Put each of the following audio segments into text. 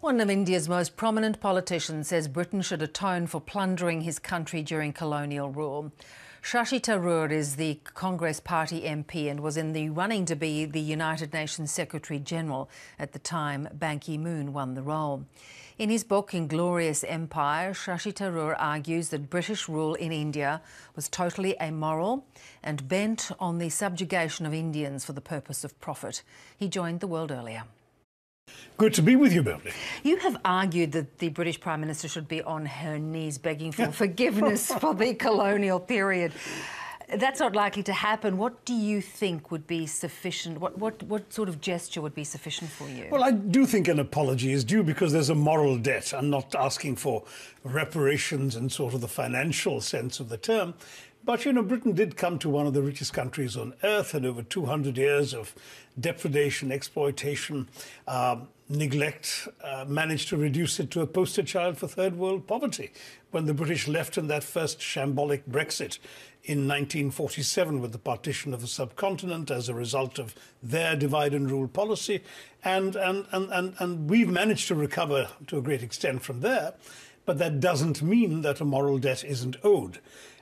One of India's most prominent politicians says Britain should atone for plundering his country during colonial rule. Shashi Tharoor is the Congress Party MP and was in the running to be the United Nations Secretary General at the time Ban Ki-moon won the role. In his book Inglorious Empire, Shashi Tharoor argues that British rule in India was totally amoral and bent on the subjugation of Indians for the purpose of profit. He joined The World earlier. Good to be with you, Beverly. You have argued that the British Prime Minister should be on her knees begging for forgiveness for the colonial period. That's not likely to happen. What do you think would be sufficient? What sort of gesture would be sufficient for you? Well, I do think an apology is due because there's a moral debt. I'm not asking for reparations in sort of the financial sense of the term. But, you know, Britain did come to one of the richest countries on earth, and over 200 years of depredation, exploitation, neglect, managed to reduce it to a poster child for third world poverty. When the British left in that first shambolic Brexit in 1947 with the partition of the subcontinent as a result of their divide and rule policy, and we've managed to recover to a great extent from there, but that doesn't mean that a moral debt isn't owed.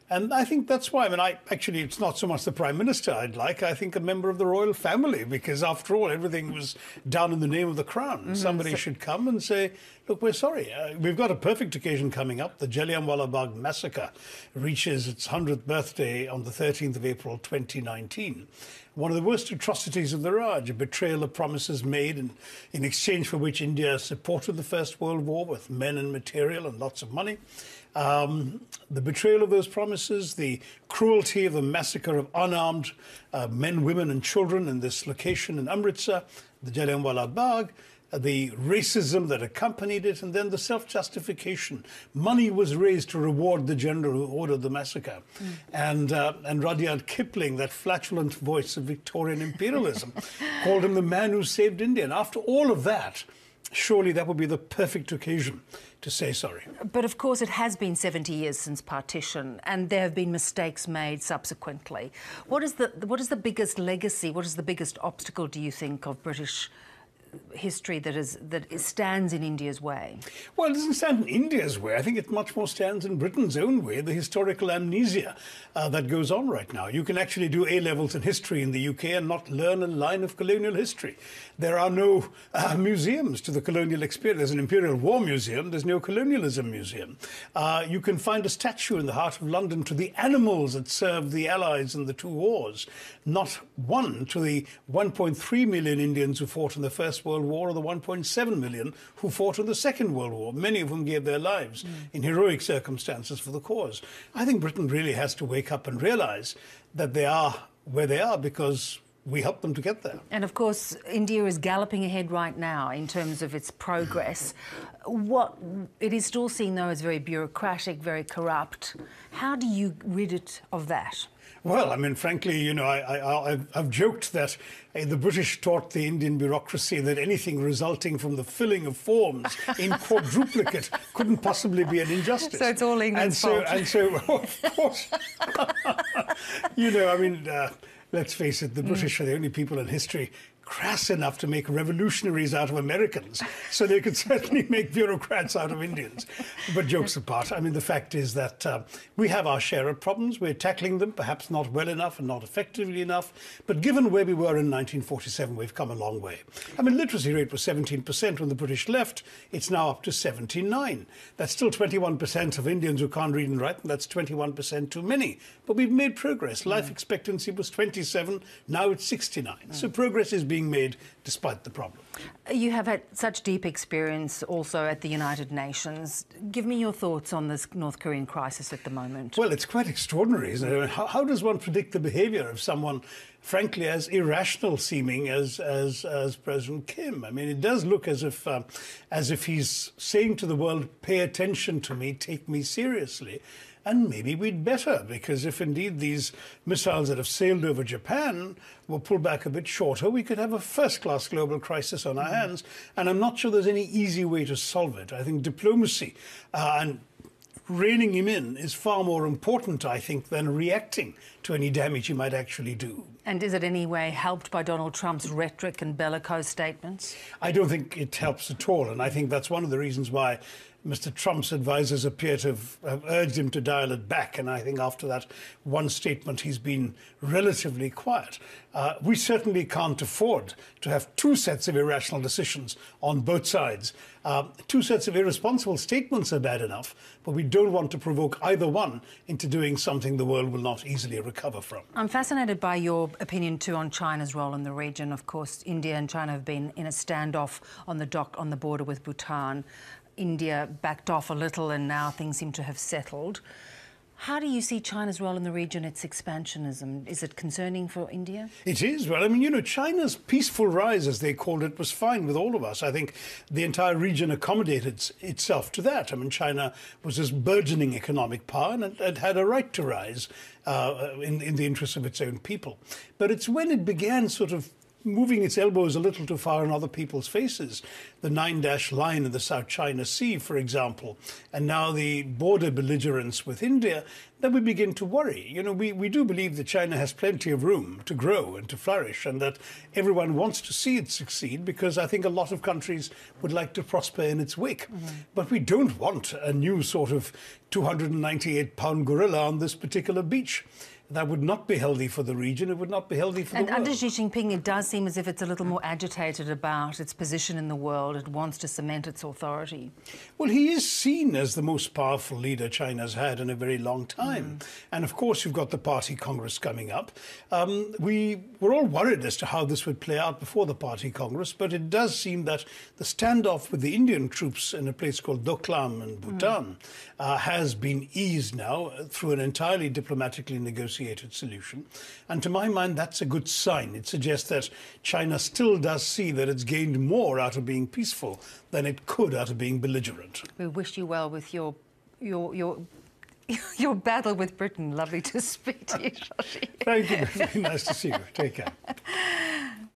And I think that's why, actually, it's not so much the Prime Minister I'd like, I think a member of the royal family, because after all, everything was done in the name of the Crown. Somebody should come and say, look, we're sorry. We've got a perfect occasion coming up. The Jallianwala Bagh massacre reaches its 100th birthday on the 13th of April, 2019. One of the worst atrocities of the Raj, a betrayal of promises made in exchange for which India supported the First World War with men and material and lots of money. The betrayal of those promises, the cruelty of the massacre of unarmed men, women and children in this location in Amritsar, the Jallianwala Bagh, the racism that accompanied it, and then the self-justification. Money was raised to reward the general who ordered the massacre. And Rudyard Kipling, that flatulent voice of Victorian imperialism, called him the man who saved India. And after all of that, surely that would be the perfect occasion to say sorry. But of course it has been 70 years since partition and there have been mistakes made subsequently. What is the biggest legacy, what is the biggest obstacle, do you think, of British history that stands in India's way? Well, it doesn't stand in India's way. I think it much more stands in Britain's own way, the historical amnesia that goes on right now. You can actually do A-levels in history in the UK and not learn a line of colonial history. There are no museums to the colonial experience. There's an Imperial War Museum, there's no colonialism museum. You can find a statue in the heart of London to the animals that served the Allies in the two wars, not one to the 1.3 million Indians who fought in the First World War or the 1.7 million who fought in the Second World War, many of whom gave their lives in heroic circumstances for the cause. I think Britain really has to wake up and realise that they are where they are because we helped them to get there. And of course, India is galloping ahead right now in terms of its progress. What it is still seen, though, as very bureaucratic, very corrupt. How do you rid it of that? Well, I mean, frankly, you know, I've joked that the British taught the Indian bureaucracy that anything resulting from the filling of forms in quadruplicate couldn't possibly be an injustice. So it's all England's fault. And so, of course, you know, I mean, let's face it, the British are the only people in history crass enough to make revolutionaries out of Americans, so they could certainly make bureaucrats out of Indians. But jokes apart, I mean, the fact is that we have our share of problems. We're tackling them, perhaps not well enough and not effectively enough. But given where we were in 1947, we've come a long way. I mean, literacy rate was 17% when the British left. It's now up to 79%. That's still 21% of Indians who can't read and write, and that's 21% too many. But we've made progress. Life expectancy was 27, now it's 69. So progress is being made despite the problem. You have had such deep experience also at the United Nations. Give me your thoughts on this North Korean crisis at the moment. Well, it's quite extraordinary, isn't it? I mean, how does one predict the behaviour of someone, frankly, as irrational seeming as President Kim? I mean, it does look as if he's saying to the world, pay attention to me, take me seriously. And maybe we'd better, because if indeed these missiles that have sailed over Japan were pulled back a bit shorter, we could have a first-class global crisis on our hands. And I'm not sure there's any easy way to solve it. I think diplomacy and reining him in is far more important, I think, than reacting to any damage he might actually do. And is it any way helped by Donald Trump's rhetoric and bellicose statements? I don't think it helps at all, and I think that's one of the reasons why Mr. Trump's advisors appear to have urged him to dial it back, and I think after that one statement he's been relatively quiet. We certainly can't afford to have two sets of irrational decisions on both sides. Two sets of irresponsible statements are bad enough, but we don't want to provoke either one into doing something the world will not easily recover from. I'm fascinated by your opinion too on China's role in the region. Of course, India and China have been in a standoff on the border with Bhutan. India backed off a little and now things seem to have settled. How do you see China's role in the region, its expansionism? Is it concerning for India? It is. Well, I mean, you know, China's peaceful rise, as they called it, was fine with all of us. I think the entire region accommodated itself to that. I mean, China was this burgeoning economic power and it had a right to rise in the interests of its own people. But it's when it began sort of moving its elbows a little too far in other people's faces. The 9-dash line in the South China Sea, for example, and now the border belligerence with India, then we begin to worry. You know, we do believe that China has plenty of room to grow and to flourish, and that everyone wants to see it succeed, because I think a lot of countries would like to prosper in its wake. But we don't want a new sort of 298-pound gorilla on this particular beach. That would not be healthy for the region. It would not be healthy for the world. And under Xi Jinping, it does seem as if it's a little more agitated about its position in the world. It wants to cement its authority. Well, he is seen as the most powerful leader China's had in a very long time. And of course, you've got the Party Congress coming up. We were all worried as to how this would play out before the Party Congress, but it does seem that the standoff with the Indian troops in a place called Doklam in Bhutan has been eased now through an entirely diplomatically negotiated solution. And to my mind, that's a good sign. It suggests that China still does see that it's gained more out of being peaceful than it could out of being belligerent. We wish you well with your battle with Britain. Lovely to speak to you, Shashi. Thank you. Very nice to see you. Take care.